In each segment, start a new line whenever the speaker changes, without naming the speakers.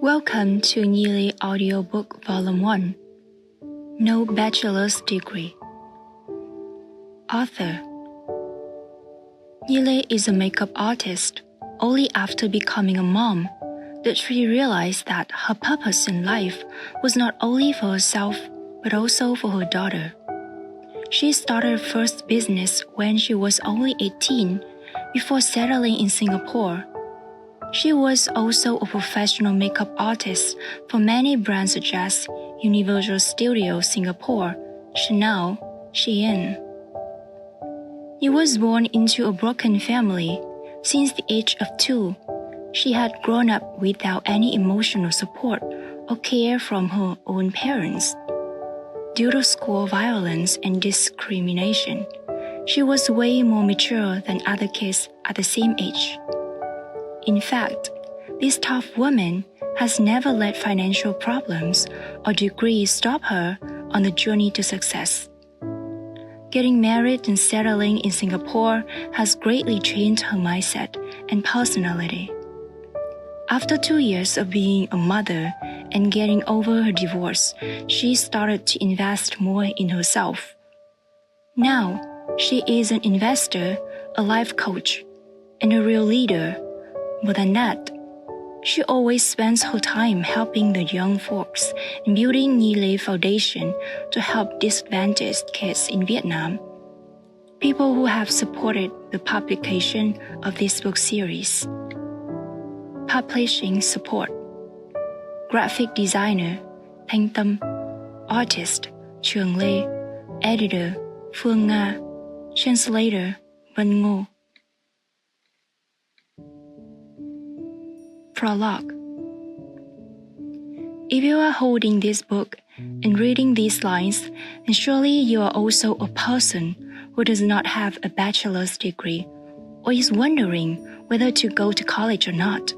Welcome to NhiLe Audiobook Volume 1. No Bachelor's Degree. Author. NhiLe is a makeup artist. Only after becoming a mom did she realize that her purpose in life was not only for herself but also for her daughter. She started her first business when she was only 18 before settling in Singapore. She was also a professional makeup artist for many brands such as Universal Studios Singapore, Chanel, Shein. She was born into a broken family. Since the age of 2, she had grown up without any emotional support or care from her own parents. Due to school violence and discrimination, she was way more mature than other kids at the same age. In fact, this tough woman has never let financial problems or degrees stop her on the journey to success. Getting married and settling in Singapore has greatly changed her mindset and personality. After 2 years of being a mother and getting over her divorce, she started to invest more in herself. Now, she is an investor, a life coach, and a real leader. More than that, she always spends her time helping the young folks and building NhiLe Foundation to help disadvantaged kids in Vietnam. People who have supported the publication of this book series. Publishing support. Graphic designer, Thanh Tâm. Artist, Trường Lê. Editor, Phương Nga. Translator, Vân Ngô. Prologue. If you are holding this book and reading these lines, then surely you are also a person who does not have a bachelor's degree or is wondering whether to go to college or not.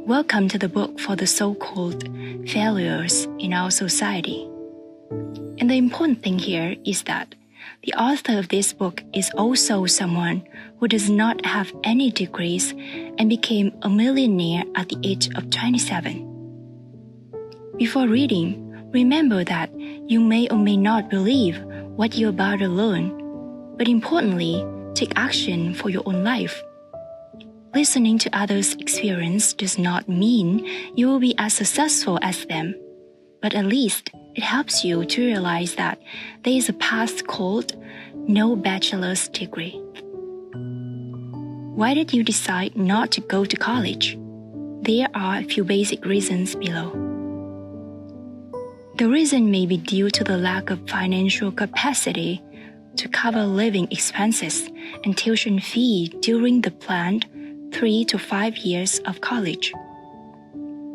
Welcome to the book for the so-called failures in our society. And the important thing here is that the author of this book is also someone who does not have any degrees and became a millionaire at the age of 27. Before reading, remember that you may or may not believe what you're about to learn, but importantly, take action for your own life. Listening to others' experience does not mean you will be as successful as them, but at least it helps you to realize that there is a path called no bachelor's degree. Why did you decide not to go to college? There are a few basic reasons below. The reason may be due to the lack of financial capacity to cover living expenses and tuition fee during the planned 3 to 5 years of college.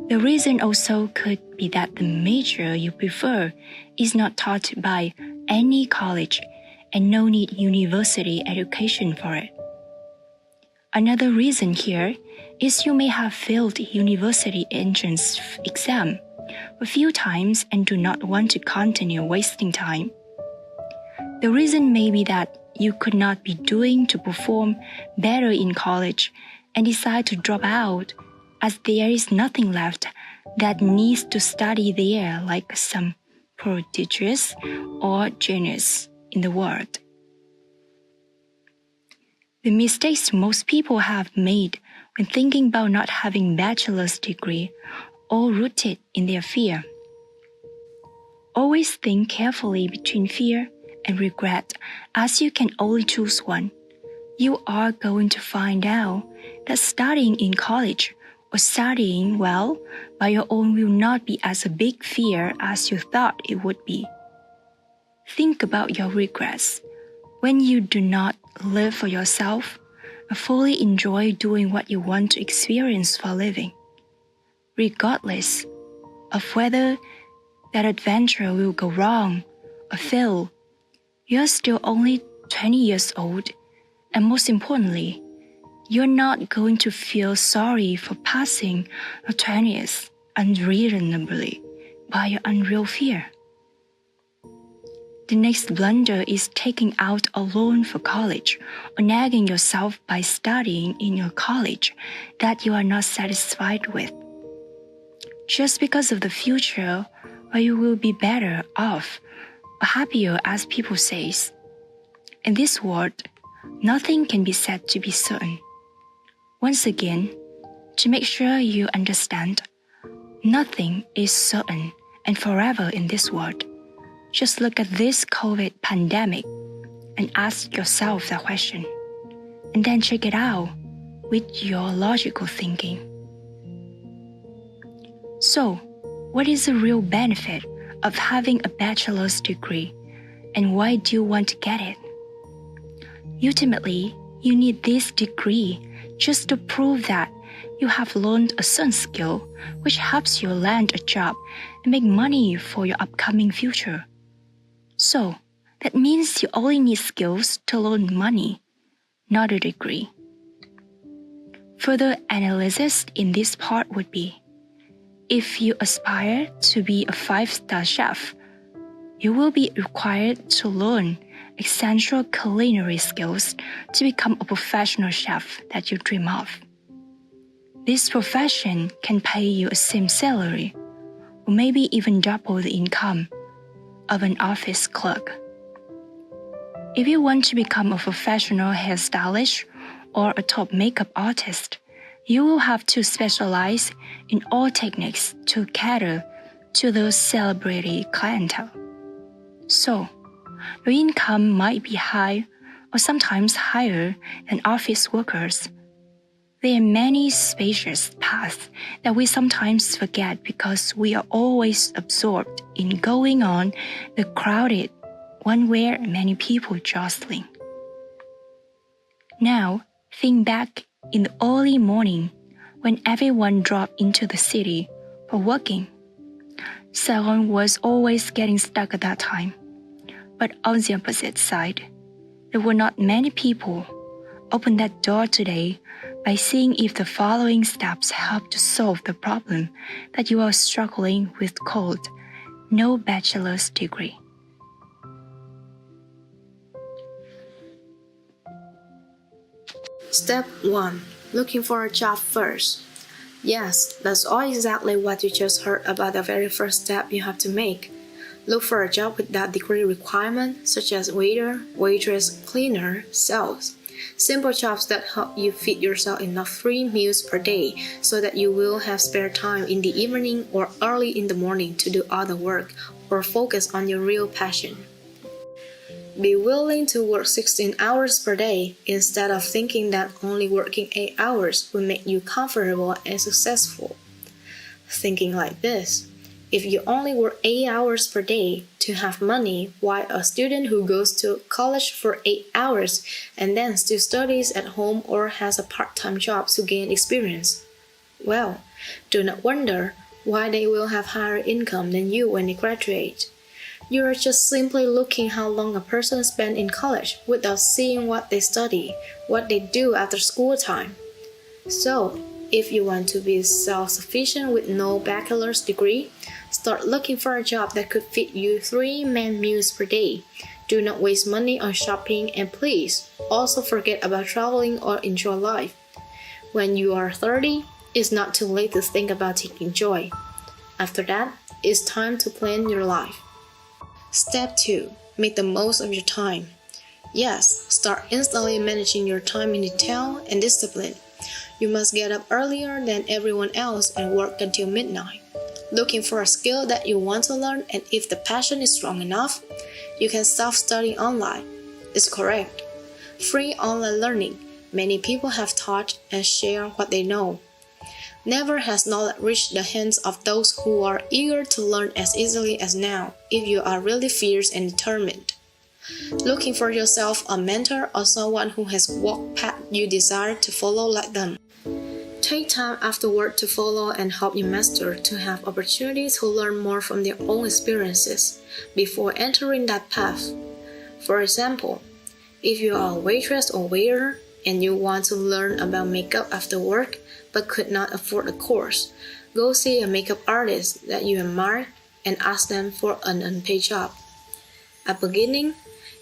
The reason also could be that the major you prefer is not taught by any college and no need university education for it. Another reason here is you may have failed university entrance exam a few times and do not want to continue wasting time. The reason may be that you could not be doing to perform better in college and decide to drop out as there is nothing left that needs to study there like some prodigious or genius in the world. The mistakes most people have made when thinking about not having bachelor's degree all rooted in their fear. Always think carefully between fear and regret, as you can only choose one. You are going to find out that studying in college or studying well by your own will not be as a big fear as you thought it would be. Think about your regrets when you do not live for yourself or fully enjoy doing what you want to experience for a living. Regardless of whether that adventure will go wrong or fail, you are still only 20 years old, and most importantly, you're not going to feel sorry for passing your 20s unreasonably by your unreal fear. The next blunder is taking out a loan for college or nagging yourself by studying in a college that you are not satisfied with. just because of the future where you will be better off or happier, as people say. In this world, nothing can be said to be certain. Once again, to make sure you understand, nothing is certain and forever in this world. Just look at this COVID pandemic and ask yourself that question, and then check it out with your logical thinking. So, what is the real benefit of having a bachelor's degree, and why do you want to get it? Ultimately, you need this degree just to prove that you have learned a certain skill which helps you land a job and make money for your upcoming future. So, that means you only need skills to learn money, not a degree. Further analysis in this part would be, if you aspire to be a 5-star chef, you will be required to learn essential culinary skills to become a professional chef that you dream of. This profession can pay you the same salary, or maybe even double the income of an office clerk. If you want to become a professional hairstylist or a top makeup artist, you will have to specialize in all techniques to cater to those celebrity clientele. So, your income might be high or sometimes higher than office workers. There are many spacious paths that we sometimes forget because we are always absorbed in going on the crowded one where many people jostling. Now, think back in the early morning when everyone dropped into the city for working. Salon was always getting stuck at that time. But on the opposite side, there were not many people. Open that door today by seeing if the following steps help to solve the problem that you are struggling with called no bachelor's degree.
Step 1. Looking for a job first. Yes, that's all exactly what you just heard about the very first step you have to make. Look for a job with that degree requirement, such as waiter, waitress, cleaner, sales. Simple jobs that help you feed yourself enough free meals per day so that you will have spare time in the evening or early in the morning to do other work or focus on your real passion. Be willing to work 16 hours per day instead of thinking that only working 8 hours will make you comfortable and successful. Thinking like this, if you only work 8 hours per day to have money, while a student who goes to college for 8 hours and then still studies at home or has a part-time job to gain experience, well, do not wonder why they will have higher income than you when they graduate. You are just simply looking how long a person spent in college without seeing what they study, what they do after school time. So, if you want to be self-sufficient with no bachelor's degree, start looking for a job that could feed you 3 main meals per day. Do not waste money on shopping, and please, also forget about traveling or enjoy life. When you are 30, it's not too late to think about taking joy. After that, it's time to plan your life. Step 2. Make the most of your time. Yes, start instantly managing your time in detail and discipline. You must get up earlier than everyone else and work until midnight. Looking for a skill that you want to learn, and if the passion is strong enough, you can self-study online. It's correct. Free online learning. Many people have taught and share what they know. Never has knowledge reached the hands of those who are eager to learn as easily as now, if you are really fierce and determined. Looking for yourself a mentor or someone who has walked path you desire to follow like them. Take time afterward to follow and help you master to have opportunities to learn more from their own experiences before entering that path. For example, if you are a waitress or waiter and you want to learn about makeup after work but could not afford a course, go see a makeup artist that you admire and ask them for an unpaid job. At the beginning,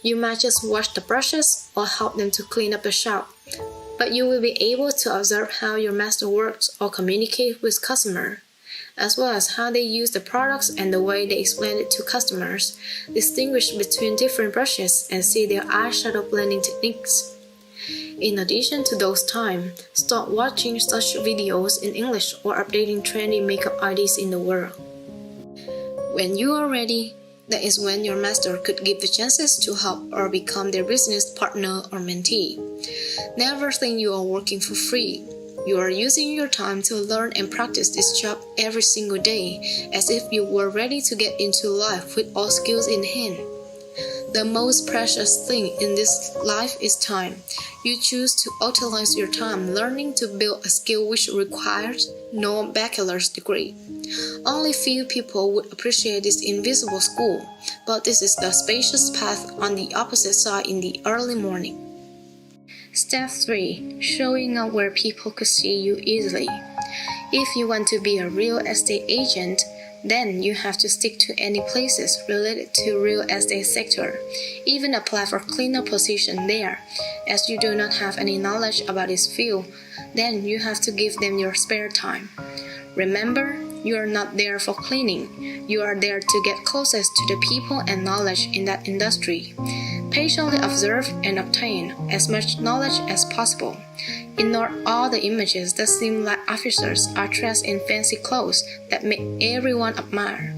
you might just wash the brushes or help them to clean up the shop, but you will be able to observe how your master works or communicate with customers. as well as how they use the products and the way they explain it to customers, distinguish between different brushes, and see their eyeshadow blending techniques. In addition to those time, start watching such videos in English or updating trendy makeup ideas in the world. When you are ready, that is when your master could give the chances to help or become their business partner or mentee. Never think you are working for free. You are using your time to learn and practice this job every single day, as if you were ready to get into life with all skills in hand. The most precious thing in this life is time. You choose to utilize your time learning to build a skill which requires no bachelor's degree. Only few people would appreciate this invisible school, but this is the spacious path on the opposite side in the early morning. Step 3. Showing up where people could see you easily. If you want to be a real estate agent, then you have to stick to any places related to real estate sector. Even apply for cleaner position there, as you do not have any knowledge about this field. Then you have to give them your spare time. Remember, you are not there for cleaning. You are there to get closest to the people and knowledge in that industry. Patiently observe and obtain as much knowledge as possible. Ignore all the images that seem like officers are dressed in fancy clothes that make everyone admire.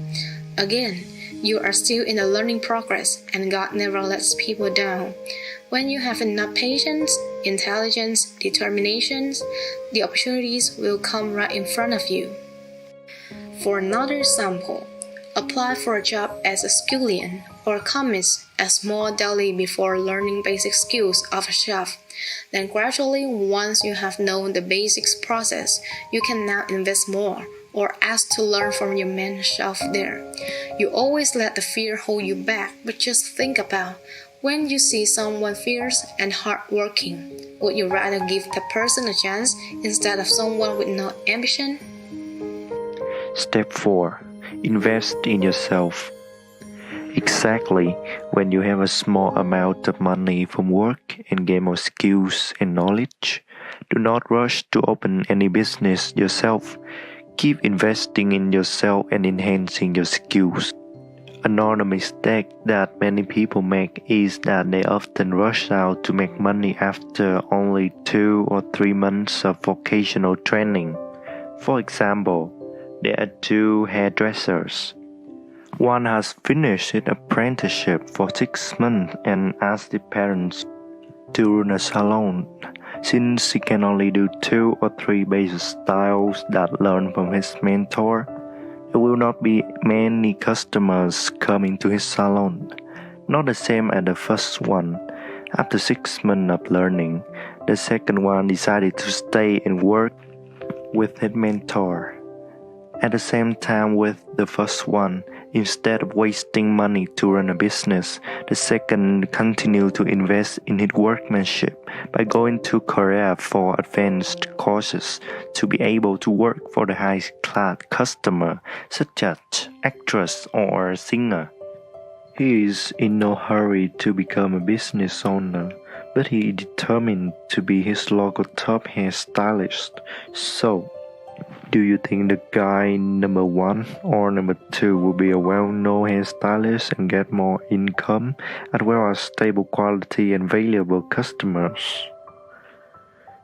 Again, you are still in the learning progress, and God never lets people down. When you have enough patience, intelligence, determination, the opportunities will come right in front of you. For another example, apply for a job as a scullion or chemist as small daily before learning basic skills of a chef. Then gradually, once you have known the basics process, you can now invest more or ask to learn from your main chef there. You always let the fear hold you back, but just think about when you see someone fierce and hardworking, would you rather give that person a chance instead of someone with no ambition?
Step 4. Invest in yourself. Exactly when you have a small amount of money from work and gain more skills and knowledge, do not rush to open any business yourself. Keep investing in yourself and enhancing your skills. Another mistake that many people make is that they often rush out to make money after only 2 or 3 months of vocational training. For example, there are 2 hairdressers. One has finished his apprenticeship for 6 months and asked the parents to run a salon. Since he can only do 2 or 3 basic styles that learned from his mentor, there will not be many customers coming to his salon. Not the same as the first one. After 6 months of learning, the second one decided to stay and work with his mentor. At the same time with the first one, instead of wasting money to run a business, the second continued to invest in his workmanship by going to Korea for advanced courses to be able to work for the high-class customer, such as actress or singer. He is in no hurry to become a business owner, but he is determined to be his local top hairstylist. So, do you think the guy number 1 or number 2 will be a well-known hairstylist and get more income, as well as stable quality and valuable customers?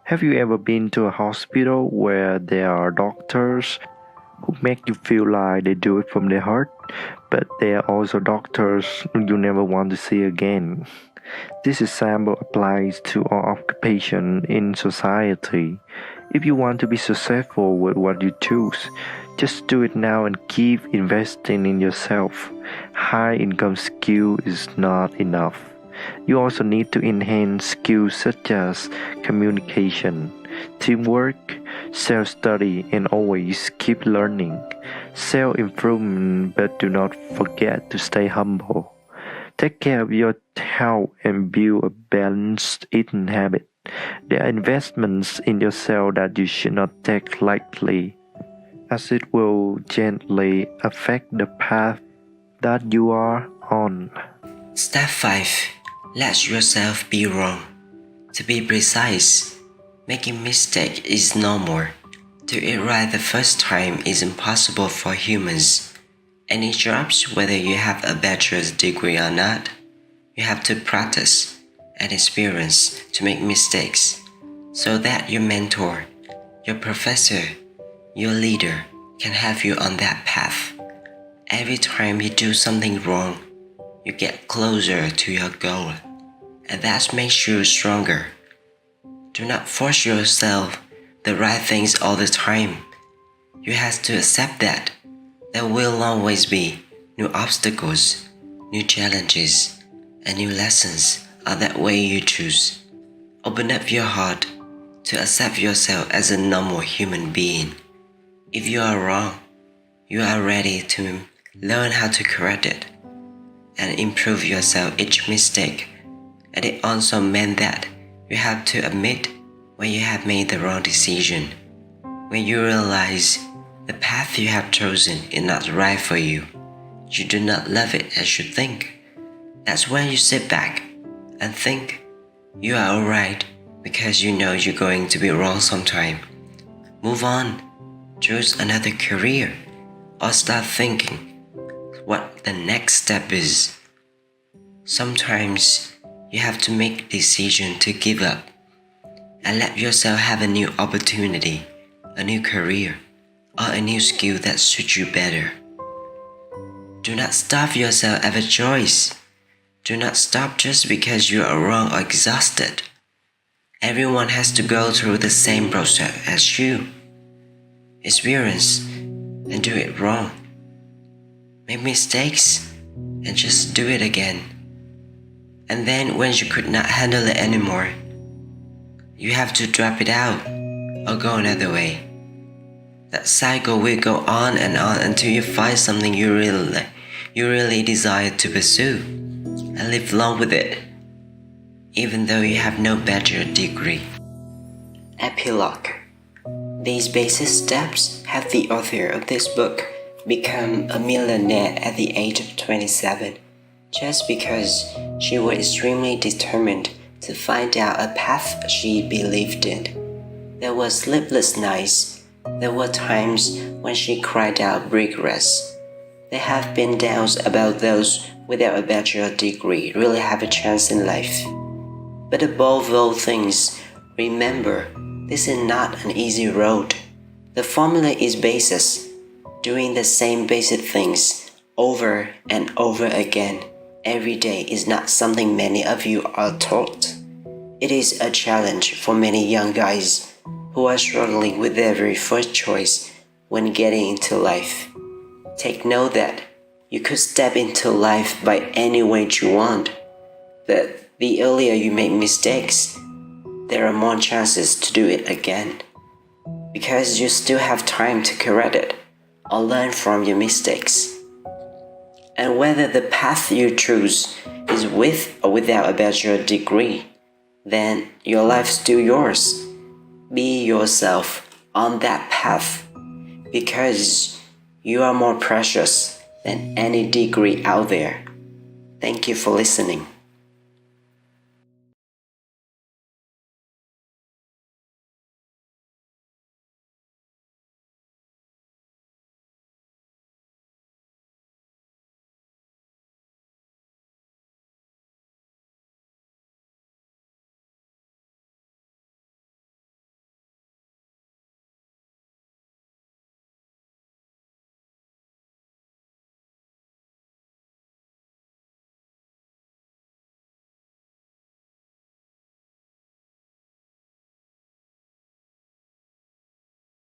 Have you ever been to a hospital where there are doctors who make you feel like they do it from their heart, but there are also doctors you never want to see again? This example applies to all occupations in society. If you want to be successful with what you choose, just do it now and keep investing in yourself. High income skill is not enough. You also need to enhance skills such as communication, teamwork, self-study, and always keep learning. Self-improvement, but do not forget to stay humble. Take care of your health and build a balanced eating habit. There are investments in yourself that you should not take lightly, as it will gently affect the path that you are on.
Step 5. Let yourself be wrong. To be precise, making mistake is normal. Do it right the first time is impossible for humans. Any jobs, whether you have a bachelor's degree or not, you have to practice and experience to make mistakes, so that your mentor, your professor, your leader can have you on that path. Every time you do something wrong, you get closer to your goal, and that makes you stronger. Do not force yourself the right things all the time. You have to accept that there will always be new obstacles, new challenges, and new lessons are that way you choose. Open up your heart to accept yourself as a normal human being. If you are wrong, you are ready to learn how to correct it and improve yourself each mistake. And it also meant that you have to admit when you have made the wrong decision. When you realize the path you have chosen is not right for you, you do not love it as you think. That's when you sit back and think you are alright because you know you're going to be wrong sometime. Move on, choose another career, or start thinking what the next step is. Sometimes you have to make a decision to give up and let yourself have a new opportunity, a new career, or a new skill that suits you better. Do not stop yourself at a choice. Do not stop just because you are wrong or exhausted. Everyone has to go through the same process as you. Experience and do it wrong. Make mistakes and just do it again. And then when you could not handle it anymore, you have to drop it out or go another way. That cycle will go on and on until you find something you really desire to pursue and live long with it, even though you have no bachelor's degree. Epilogue. These basic steps have the author of this book become a millionaire at the age of 27, just because she was extremely determined to find out a path she believed in. There were sleepless nights. There were times when she cried out regrets. There have been doubts about those without a bachelor's degree really have a chance in life. But above all things, remember, this is not an easy road. The formula is basis. Doing the same basic things over and over again every day is not something many of you are taught. It is a challenge for many young guys who are struggling with their very first choice when getting into life. Take note that you could step into life by any way you want, but the earlier you make mistakes, there are more chances to do it again, because you still have time to correct it or learn from your mistakes. And whether the path you choose is with or without a bachelor's degree, then your life's still yours. Be yourself on that path, because you are more precious than any degree out there. Thank you for listening.